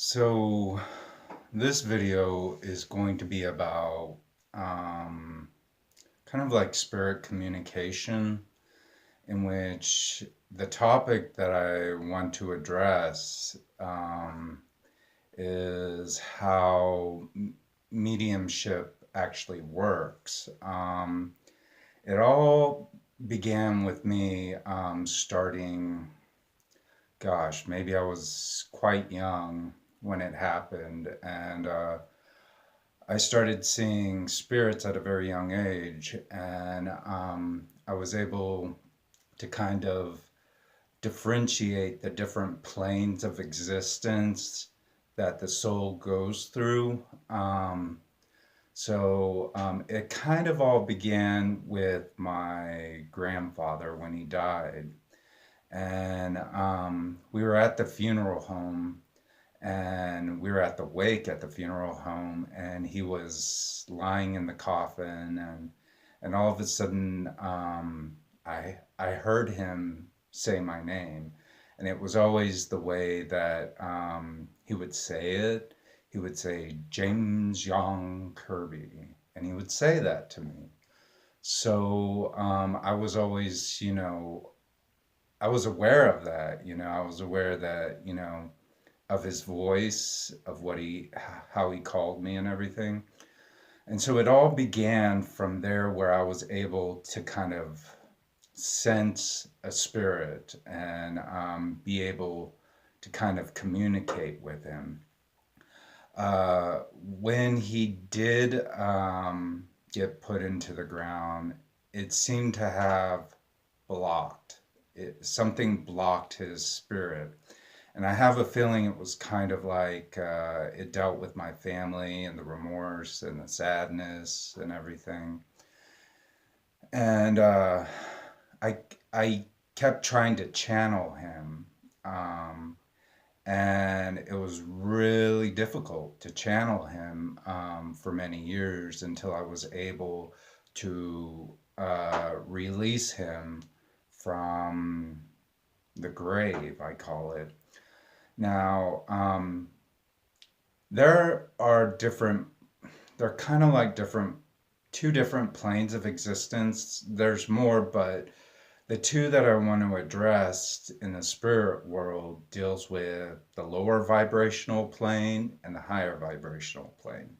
So this video is going to be about um, kind of like spirit communication, in which the topic that I want to address is how mediumship actually works. It all began with me starting, gosh, maybe I was quite young when it happened, and I started seeing spirits at a very young age, and I was able to kind of differentiate the different planes of existence that the soul goes through. It kind of all began with my grandfather when he died. And we were at the funeral home, and we were at the wake at the funeral home, and he was lying in the coffin, and all of a sudden I heard him say my name, and it was always the way that he would say it. He would say James Young Kirby, and he would say that to me. So I was always, I was aware of that. I was aware that, of his voice, of how he called me and everything. And so it all began from there, where I was able to kind of sense a spirit and be able to kind of communicate with him. When he did get put into the ground, it seemed to have blocked. Something blocked his spirit. And I have a feeling it was kind of like it dealt with my family and the remorse and the sadness and everything. And I, I kept trying to channel him. Um, and it was really difficult to channel him for many years until I was able to release him from the grave, I call it. Now, there are different, they're kind of like two different planes of existence. There's more, but the two that I want to address in the spirit world deals with the lower vibrational plane and the higher vibrational plane.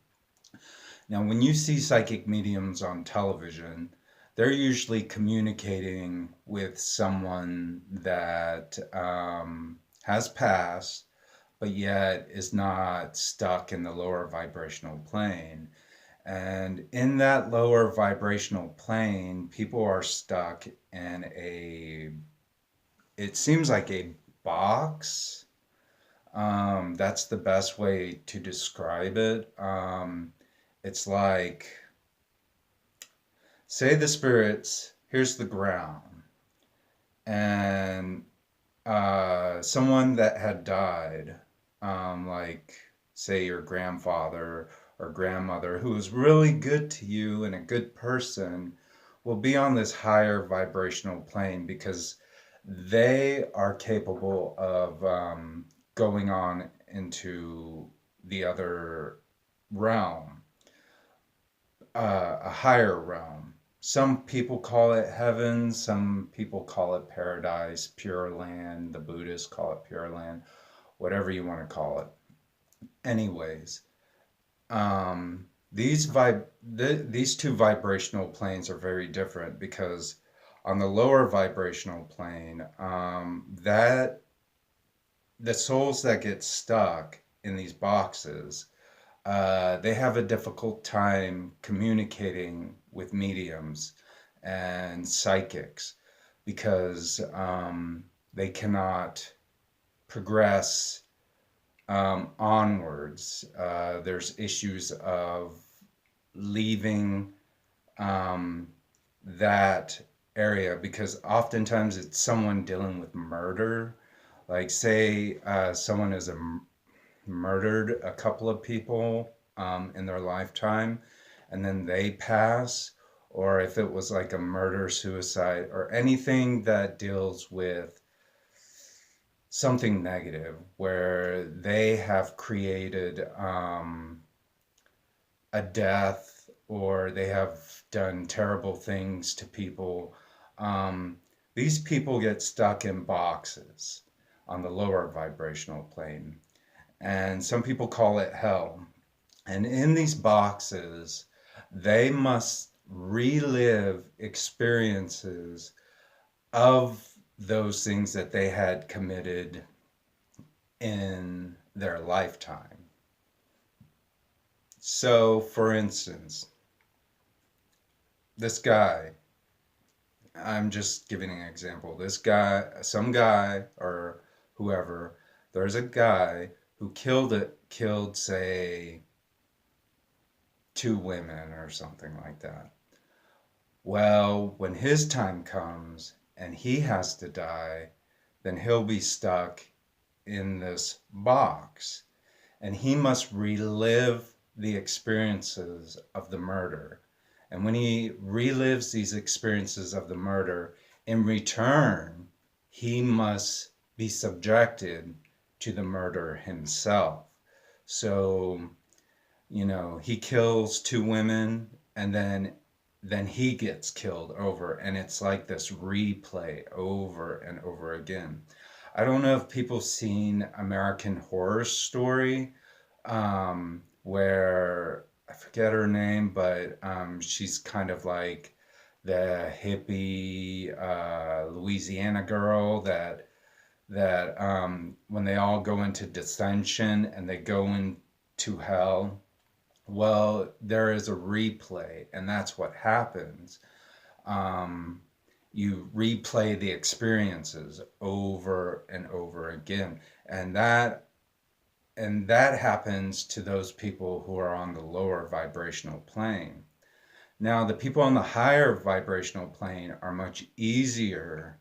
Now, when you see psychic mediums on television, they're usually communicating with someone that has passed, but yet is not stuck in the lower vibrational plane. And in that lower vibrational plane, people are stuck in it seems like a box. That's the best way to describe it. It's like, say the spirits, here's the ground, and someone that had died, like say your grandfather or grandmother, who was really good to you and a good person, will be on this higher vibrational plane because they are capable of going on into the other realm, a higher realm. Some people call it heaven, some people call it paradise, pure land. The Buddhists call it pure land, whatever you want to call it. Anyways, these two vibrational planes are very different because on the lower vibrational plane, that the souls that get stuck in these boxes, they have a difficult time communicating with mediums and psychics because they cannot progress onwards. There's issues of leaving that area because oftentimes it's someone dealing with murder. Like, say someone has murdered a couple of people in their lifetime and then they pass, or if it was like a murder, suicide, or anything that deals with something negative where they have created a death or they have done terrible things to people. Um, these people get stuck in boxes on the lower vibrational plane, and some people call it hell. And in these boxes, they must relive experiences of those things that they had committed in their lifetime. So, for instance, this guy, I'm just giving an example. This guy, some guy or whoever, there's a guy who killed, say, two women or something like that. Well, when his time comes and he has to die, then he'll be stuck in this box and he must relive the experiences of the murder. And when he relives these experiences of the murder, in return, he must be subjected to the murder himself. So, he kills two women and then he gets killed over, and it's like this replay over and over again. I don't know if people seen American Horror Story, where I forget her name, but she's kind of like the hippie Louisiana girl that when they all go into dissension and they go into hell. Well, there is a replay, and that's what happens. Um, you replay the experiences over and over again, and that happens to those people who are on the lower vibrational plane. Now, the people on the higher vibrational plane are much easier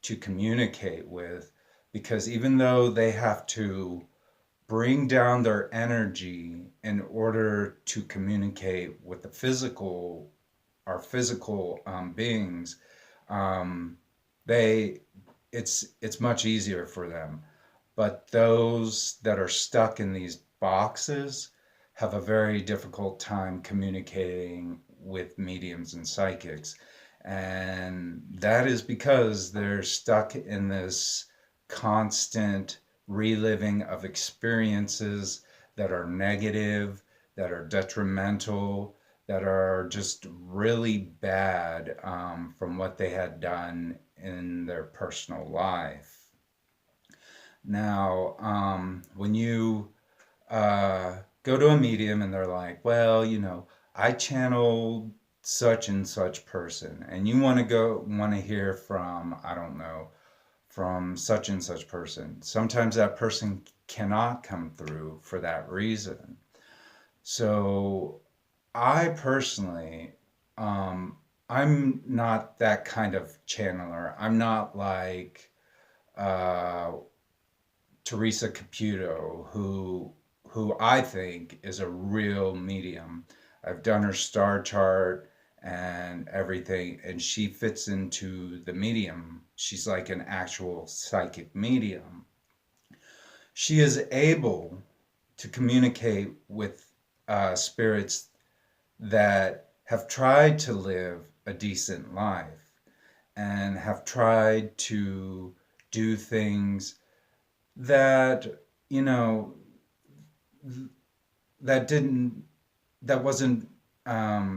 to communicate with because even though they have to bring down their energy in order to communicate with our physical beings, um, they it's much easier for them. But those that are stuck in these boxes have a very difficult time communicating with mediums and psychics. And that is because they're stuck in this constant reliving of experiences that are negative, that are detrimental, that are just really bad from what they had done in their personal life. Now, when you go to a medium and they're like, well, I channeled such and such person, and you want to hear from, I don't know, from such and such person. Sometimes that person cannot come through for that reason. So I personally, I'm not that kind of channeler. I'm not like uh, Teresa Caputo, who I think is a real medium. I've done her star chart and everything, and she fits into the medium. She's like an actual psychic medium. She is able to communicate with spirits that have tried to live a decent life and have tried to do things that, you know, that didn't, that wasn't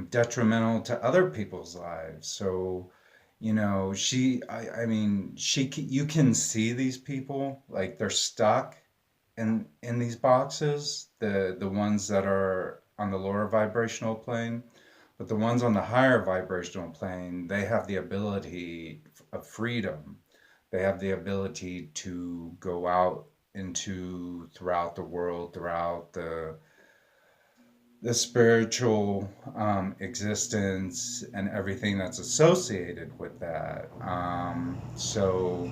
detrimental to other people's lives. So, I mean, you can see these people like they're stuck in these boxes, the ones that are on the lower vibrational plane, but the ones on the higher vibrational plane, they have the ability of freedom. They have the ability to go out into throughout the world, throughout the spiritual existence and everything that's associated with that. So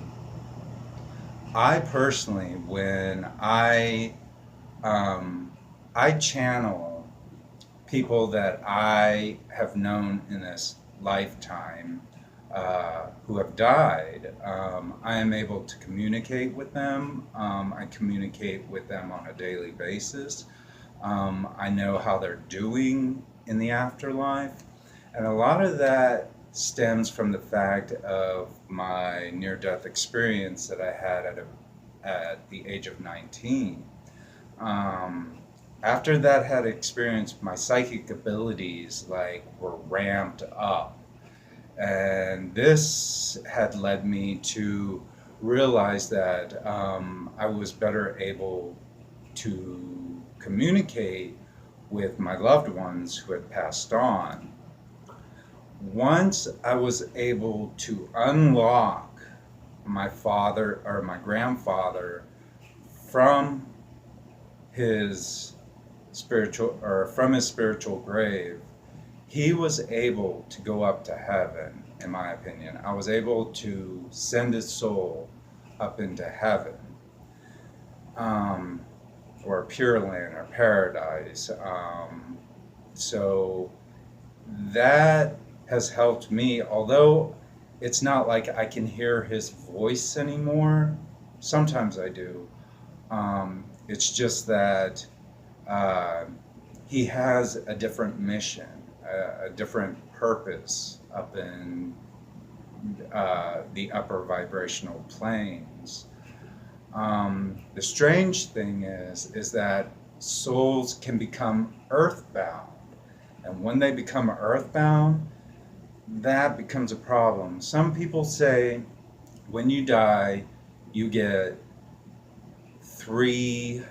I personally, when um, I channel people that I have known in this lifetime, who have died. I am able to communicate with them. I communicate with them on a daily basis. I know how they're doing in the afterlife. And a lot of that stems from the fact of my near death experience that I had at the age of 19. Um, After that had experience, my psychic abilities like were ramped up, and this had led me to realize that I was better able to communicate with my loved ones who had passed on. Once I was able to unlock my father or my grandfather from his spiritual grave, he was able to go up to heaven. In my opinion, I was able to send his soul up into heaven, um, or pure land or paradise. So that has helped me, although it's not like I can hear his voice anymore. Sometimes I do. It's just that uh, he has a different mission, a different purpose up in the upper vibrational planes. The strange thing is that souls can become earthbound, and when they become earthbound, that becomes a problem. Some people say when you die, you get three,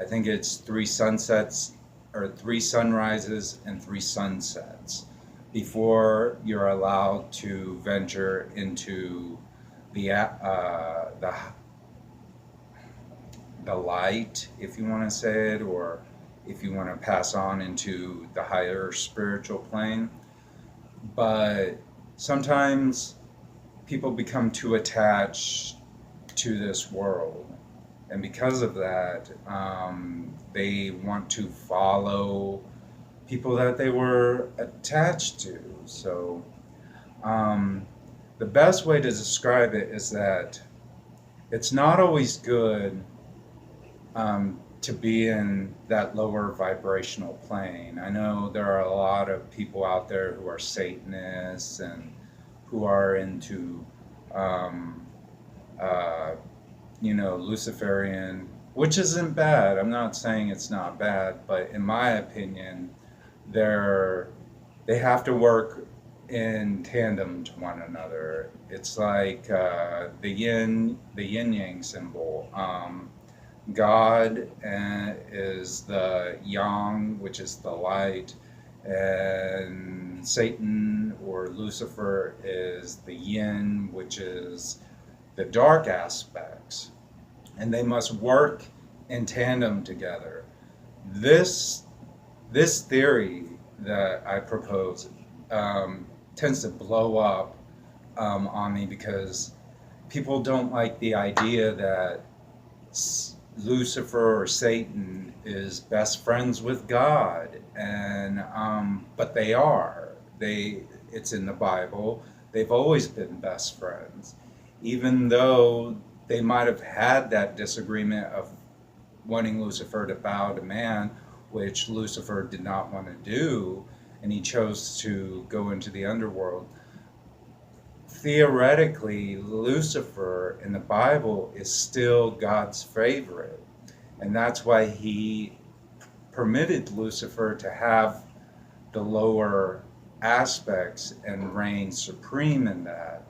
I think it's three sunsets or three sunrises and three sunsets before you're allowed to venture into the the light, if you want to say it, or if you want to pass on into the higher spiritual plane. But sometimes people become too attached to this world, and because of that, they want to follow people that they were attached to. So, um, the best way to describe it is that it's not always good to be in that lower vibrational plane. I know there are a lot of people out there who are Satanists and who are into, um, uh, Luciferian, which isn't bad. I'm not saying it's not bad, but in my opinion, they're they have to work in tandem to one another. It's like the yin yang symbol. God is the yang, which is the light, and Satan or Lucifer is the yin, which is the dark aspects, and they must work in tandem together. This this theory that I propose tends to blow up on me because people don't like the idea that Lucifer or Satan is best friends with God, and but they are. It's in the Bible. They've always been best friends, even though they might have had that disagreement of wanting Lucifer to bow to man, which Lucifer did not want to do, and he chose to go into the underworld. Theoretically, Lucifer in the Bible is still God's favorite, and that's why he permitted Lucifer to have the lower aspects and reign supreme in that.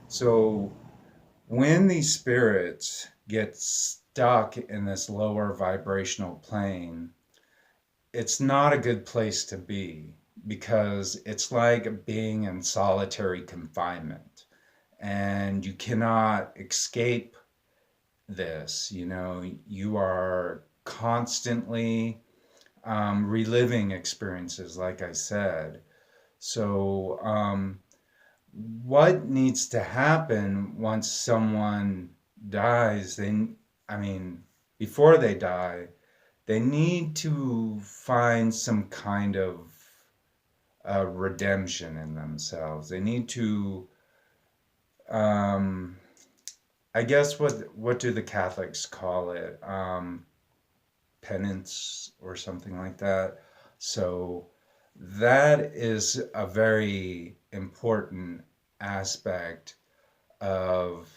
So when these spirits get stuck in this lower vibrational plane, it's not a good place to be because it's like being in solitary confinement and you cannot escape this. You are constantly reliving experiences, like I said. So, what needs to happen once someone dies? I mean, before they die, they need to find some kind of a redemption in themselves. They need to, um, I guess, what do the Catholics call it? Penance or something like that. So that is a very important aspect of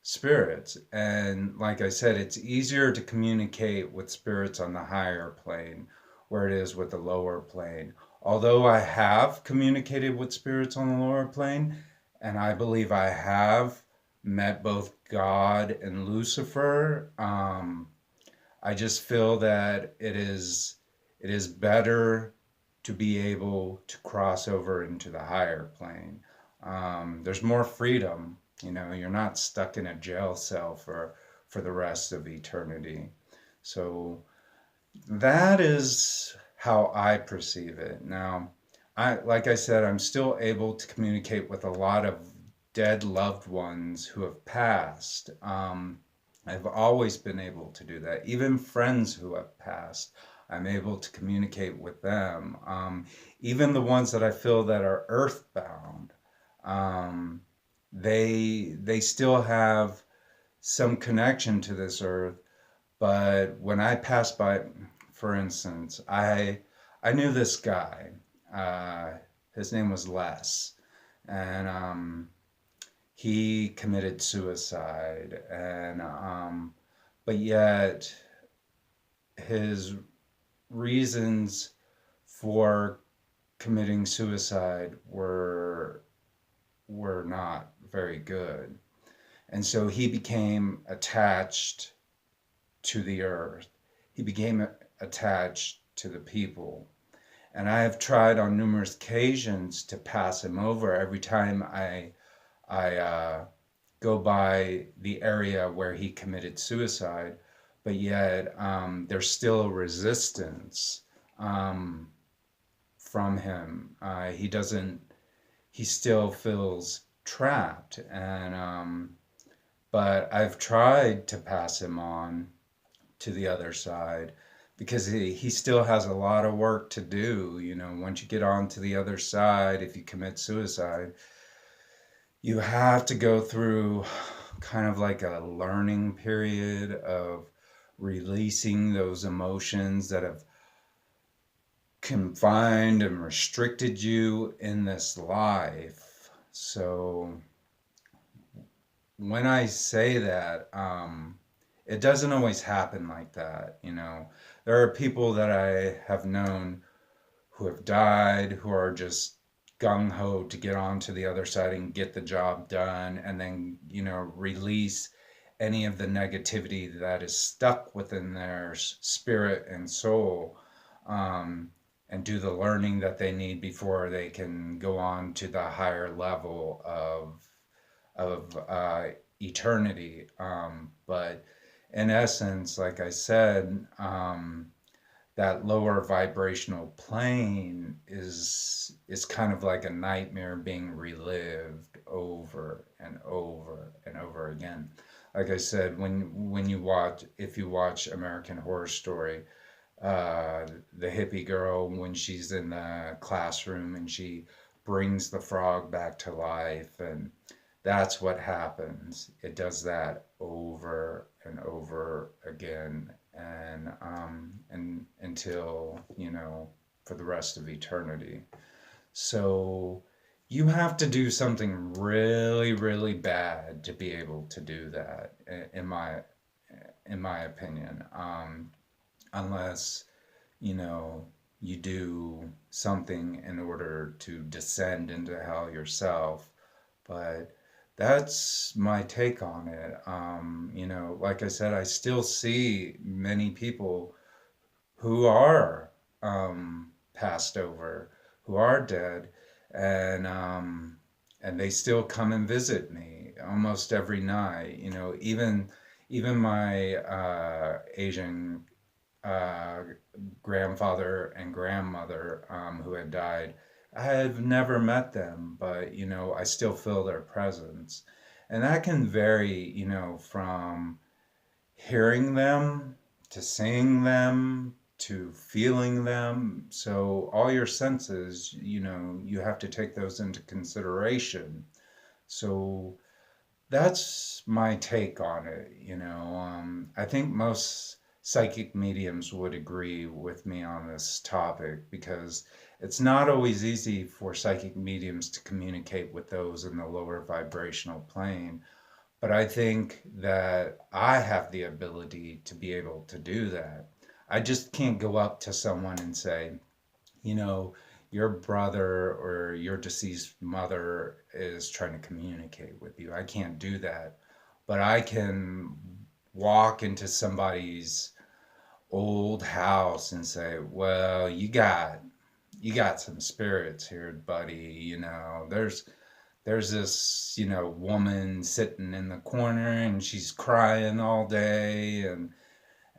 spirits. And like I said, it's easier to communicate with spirits on the higher plane where it is with the lower plane. Although I have communicated with spirits on the lower plane, and I believe I have met both God and Lucifer, I just feel that it is better to be able to cross over into the higher plane. There's more freedom. You're not stuck in a jail cell for the rest of eternity. So that is how I perceive it. Now, like I said, I'm still able to communicate with a lot of dead loved ones who have passed. I've always been able to do that. Even friends who have passed, I'm able to communicate with them. Even the ones that I feel that are earthbound, um, they still have some connection to this earth. But when I pass by, for instance, I knew this guy. Uh, his name was Les, and he committed suicide, and but yet his reasons for committing suicide were not very good, and so he became attached to the earth. He became attached to the people. And I have tried on numerous occasions to pass him over every time I go by the area where he committed suicide, but yet there's still a resistance um, from him. He doesn't. He still feels trapped, and but I've tried to pass him on to the other side because he still has a lot of work to do. Once you get on to the other side, if you commit suicide, you have to go through kind of like a learning period of releasing those emotions that have confined and restricted you in this life. So when I say that, it doesn't always happen like that. There are people that I have known who have died, who are just gung ho to get on to the other side and get the job done, and then release any of the negativity that is stuck within their spirit and soul, um, and do the learning that they need before they can go on to the higher level of eternity. But in essence, like I said, that lower vibrational plane is kind of like a nightmare being relived over and over and over again. Like I said, when you watch, if you watch American Horror Story, the hippie girl, when she's in the classroom and she brings the frog back to life, and that's what happens. It does that over and over again, and until for the rest of eternity. So you have to do something really, really bad to be able to do that, in my opinion. Unless you know you do something in order to descend into hell yourself. But that's my take on it. Like I said, I still see many people who are passed over, who are dead, and they still come and visit me almost every night. Even my Asian uh, grandfather and grandmother who had died. I have never met them, but I still feel their presence. And that can vary, from hearing them to seeing them. to feeling them. So all your senses, you have to take those into consideration. So that's my take on it. I think most psychic mediums would agree with me on this topic because it's not always easy for psychic mediums to communicate with those in the lower vibrational plane. But I think that I have the ability to be able to do that. I just can't go up to someone and say, you know, your brother or your deceased mother is trying to communicate with you. I can't do that. But I can walk into somebody's old house and say, well, you got some spirits here, buddy. There's this, woman sitting in the corner and she's crying all day,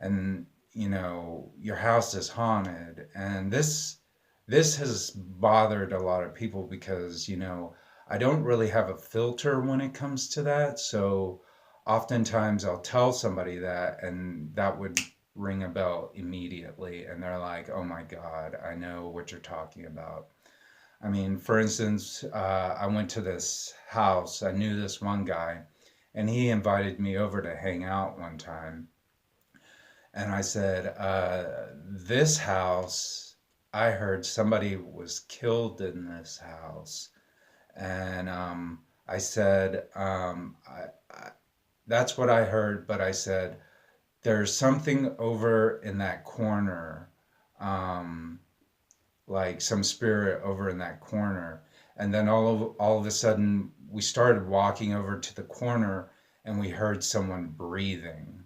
and your house is haunted. And this has bothered a lot of people because I don't really have a filter when it comes to that. So oftentimes I'll tell somebody that, and that would ring a bell immediately, and they're like, oh my god, I know what you're talking about. I mean, for instance, I went to this house. I knew this one guy, and he invited me over to hang out one time. And I said, this house, I heard somebody was killed in this house. And I said, that's what I heard, but I said, there's something over in that corner, um, like some spirit over in that corner. And then all of a sudden, we started walking over to the corner and we heard someone breathing,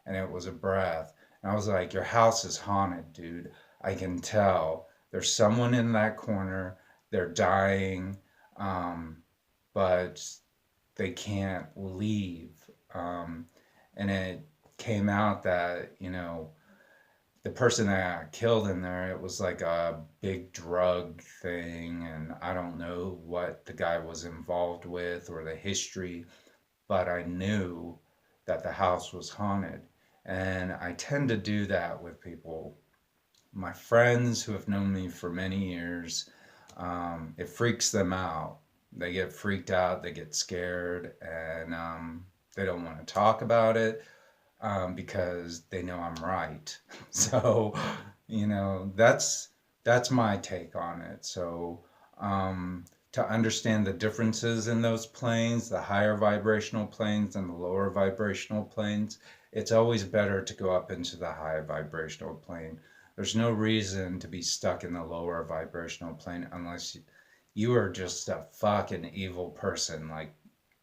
and it was a breath. And I was like, your house is haunted, dude. I can tell. There's someone in that corner. They're dying, um, but they can't leave. Um, and it came out that, the person that got killed in there, it was like a big drug thing, and I don't know what the guy was involved with or the history, but I knew that the house was haunted. And I tend to do that with people. My friends who have known me for many years, it freaks them out. They get freaked out, they get scared, and they don't want to talk about it, because they know I'm right. So, that's my take on it. So, to understand the differences in those planes, the higher vibrational planes and the lower vibrational planes, it's always better to go up into the high vibrational plane. There's no reason to be stuck in the lower vibrational plane unless you are just a fucking evil person like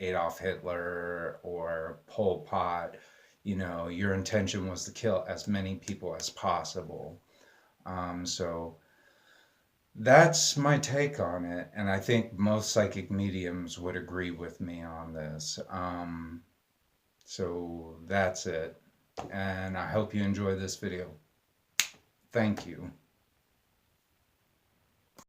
Adolf Hitler or Pol Pot. Your intention was to kill as many people as possible. So that's my take on it, and I think most psychic mediums would agree with me on this. So that's it, and I hope you enjoy this video. Thank you.